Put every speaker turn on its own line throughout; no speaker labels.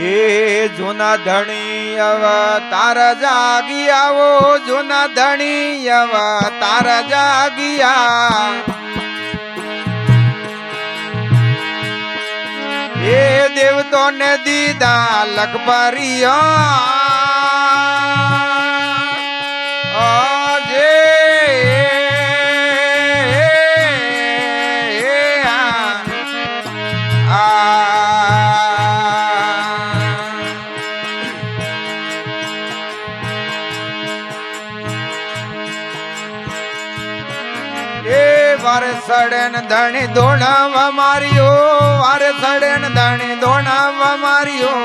એ જૂના ધણી અવતાર જાગી આવો જૂના ધણી અવતાર જાગિયા એ દેવતો ને દીધા લખપરિયા વારે સડેન ધણી ધોણાવા માર્યો વારે સડેન ધણી ધોણાવા માર્યો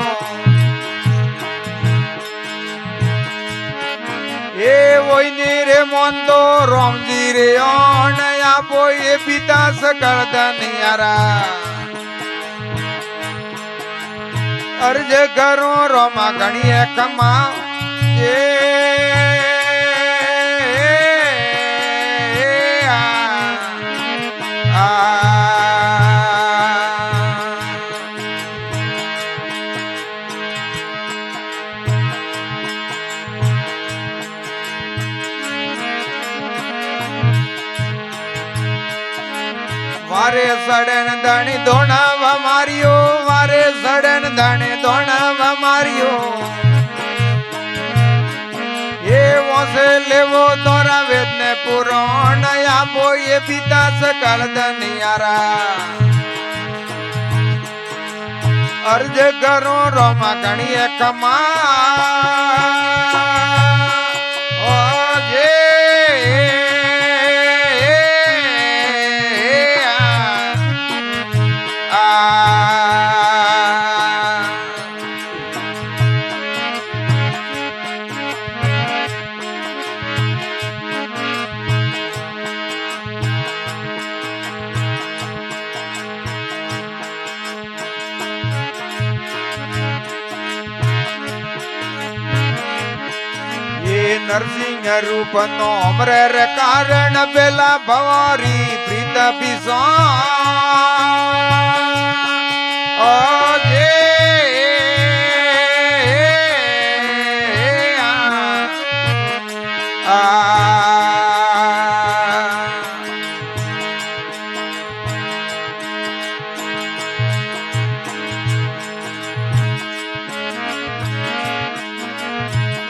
એ ઓઈની રે મોંદો રોમજી રે ઓણ આપો એ પિતા સકળ ધનિયારા અરજ કરો રોમા ગણીએ કમા એ વારે સડન ધણી ધોણાવા માર્યો વારે સડન ધણી ધોણાવા માર્યો એ વોસે લેવો દોરા વેદ ને પુરાણ આપો એ પિતા સકળ ધનિયારા અર્જ કરો રોમા ગણીએ કમા નરસિંહ રૂપ નો અમર કારણ પેલા ભવારી પ્રીત પીસો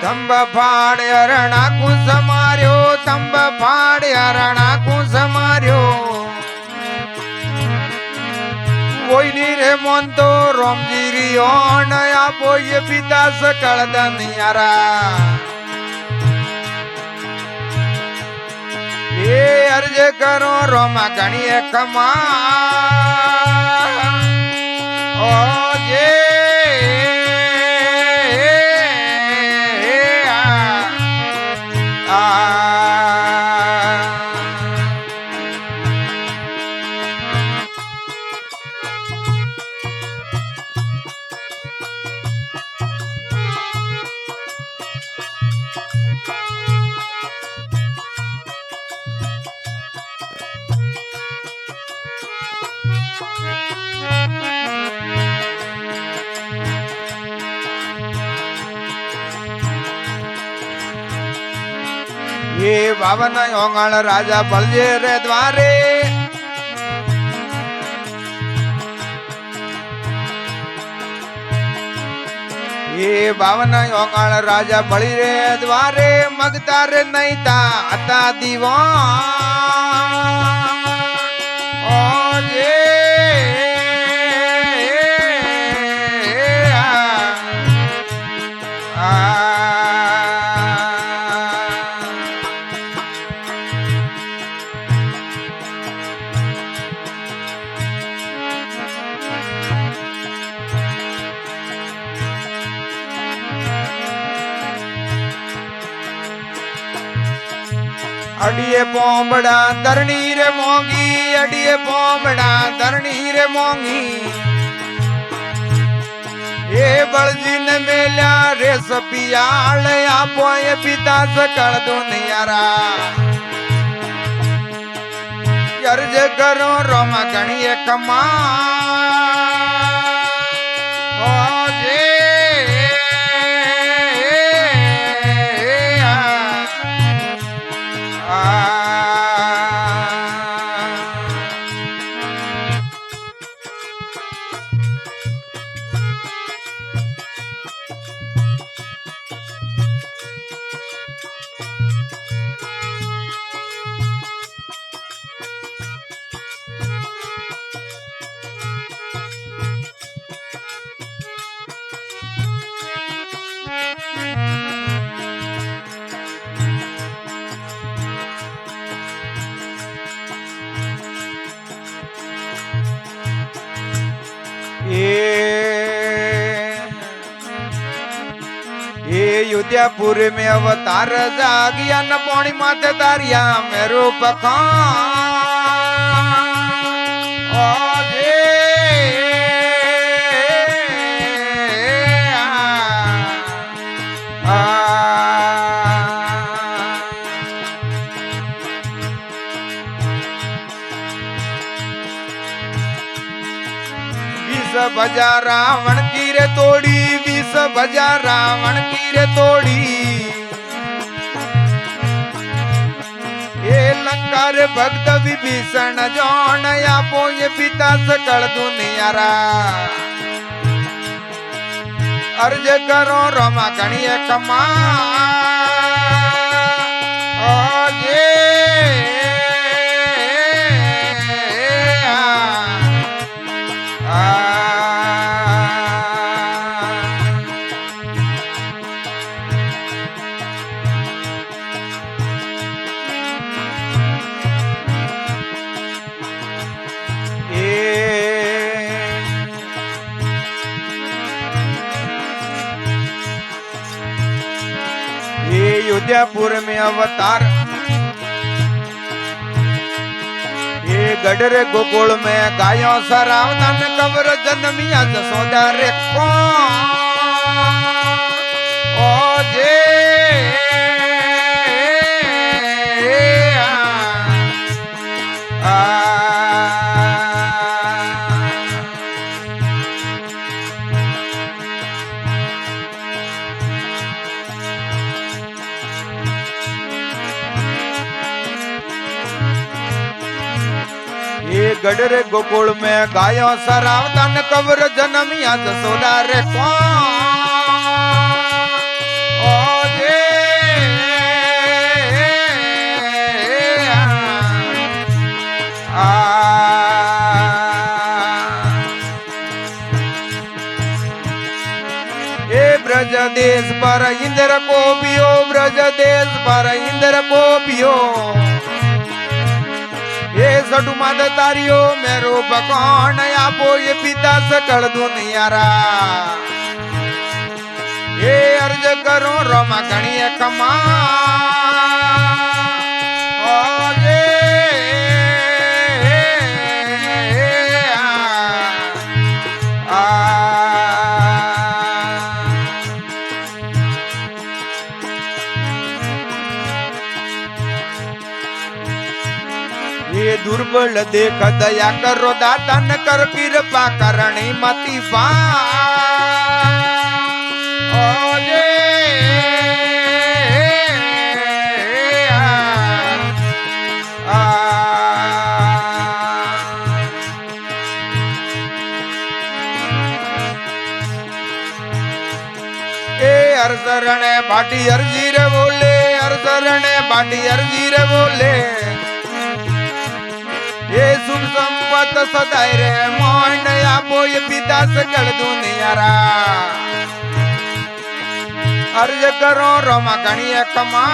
તંબ ફાડ અરણા કુંસ માર્યો તંબ ફાડ અરણા કુંસ માર્યો કોઈની રે મોન તો રોમજી રિયો ન આપો એ પિતા સકળ ધનિયારા એ અરજ કરો રોમા ગણીએ કમા ઓ જે ये बावन ओंगण राजा बलजे रे द्वारे ये बावन ओंगण राजा बली रे द्वारे मगता रे नहीं था अता दीवान ओ जे अडिये पोंबड़ा धरणी रे मोंगी अडिये पोंबड़ा धरणी रे मोंगी ये बलजी ने मेल्या रे सपियाल आपो ये पिता सकल दुनियारा अर्ज करो रोमा गणिये कमा ओ जे ये युद्धापुर में अवतार जागिया न पौनी माते तारिया मेरो पखान बजा रावण की रे तोड़ी 20 बजा रावण की रे तोड़ी ये लंका रे भक्त विभीषण जौन आपो ये पिता सकल दुनिया रा अर्ज करो रमा गणिय कमा युद्धापुर में अवतार ये गडरे गोकुल में गायों सरावनन कबर जन्मिया जसोदा रे कौन ओ जे गडरे गोकुल में गायों सरावतन कबर जन्मिया जसोदा रे कौन ओ जे ब्रज देश पर इंद्र को पियो ब्रज देश पर इंद्र को पियो ये सडू माद तारियो मेरो भगवान आपो ये पिता सकल दुनिया रा ये अर्ज करो रमा गणिय कमा ये दुर्बल देख दया करो दाता न कर कृपा करणी मति बा हर शरण बाटी अर्जी रे बोले हर शरण बाटी अर्जी रे बोले ये सुख संपत सदाय रे मोहन आपो ये पिता सकल दुनिया रा अर्ज करो रमा गणिय कमा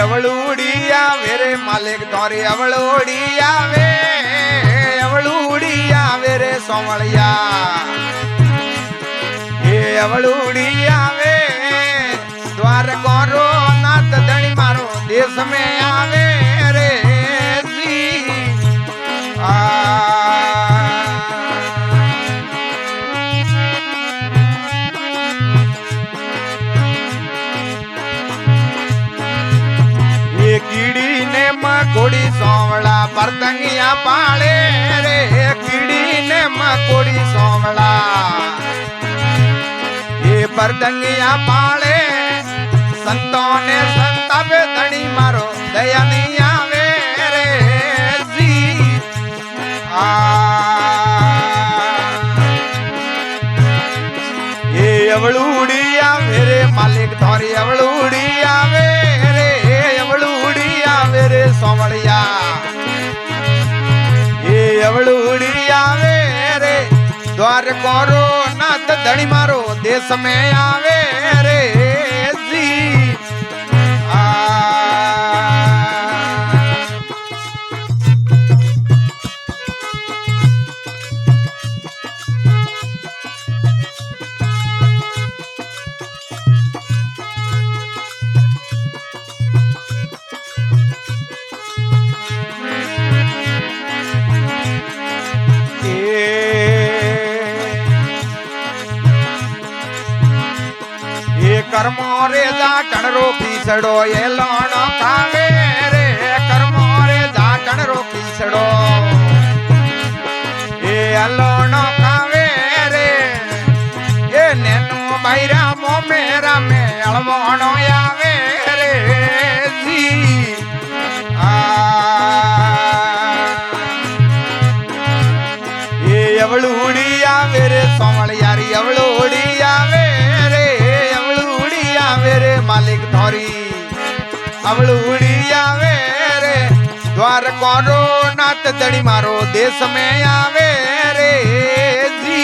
अवलूड़िया मेरे मालिक तोरी अवलूड़िया वे सोमलिया ये अवलूड़िया वे द्वार गोरो नाथ धनी मारो देश में आवे रे जी कीड़ी ने मकोड़ी सोमला परतंगिया पाले रे कीड़ी ने मकोड़ी सोमला ये परतंगिया पाले संतों ने संता पे धनी मारो दया नहीं आवे रे जी અવળુડી આવે રે દ્વાર કોરો નાથ ધણી મારો દેશ में આવે રે જી कर्मो रे जाटण रो पीछड़ो ये लोण खावे रे कर्मो रे जाटण रो पीछड़ो ये लोण खावे रे ये नेनु बैरा मो मेरा में अलवणो आवे रे जी ये अवळूड़ी आवे रे सोमल यारी अवळूड़ी आवे रे मालिक थोरी अवळूड़ी आवे रे द्वार कोरो नाथ दड़ी मारो देश में आवे रे जी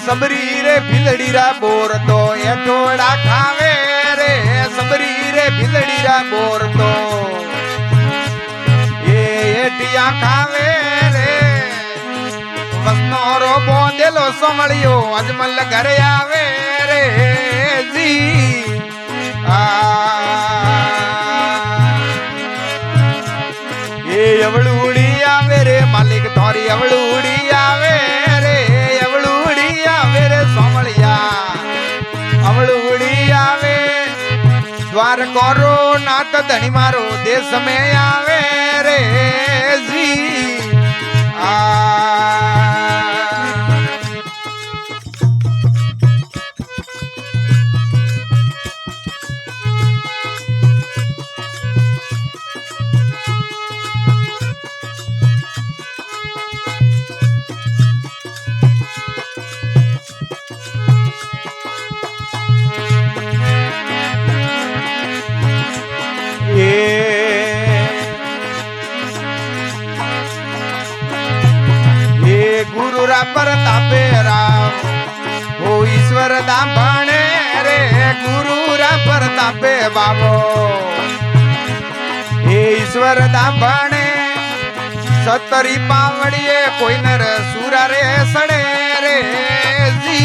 सबरी रे भिलड़ी रा बोर तो ये टोड़ा खावे रे सबरी रे भिलड़ी रा बोर तो ये एटिया खावे रे वसनो रो बोंदेलो सोमलियो अजमल घर आवे रे जी ये अवळूड़ी आवे रे मालिक थोरी अवळूड़ी आवे अवळूड़ी आवे द्वार कोरो नाथ धणी मारो देश में आवे रे जी गुरु रा प्रतापे राम हो ईश्वर दामणे रे गुरु रा प्रतापे बाबो हे ईश्वर दामणे सतरी पावड़िए कोई नर सूरा रे सड़े रे जी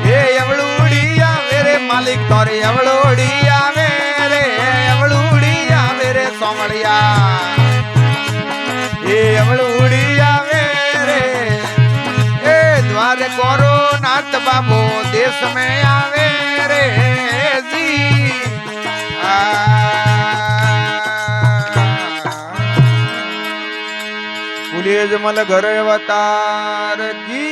हे अवळूड़ी आवे रे मालिक तोरी अवळूड़ी आवे रे अवळूड़ी आवे रे सोमलिया ये अवळूड़ी आवे रे ए द्वार कोरो नाथ बाबो देश में आवे रे जी पुलिस मल घर अवतार की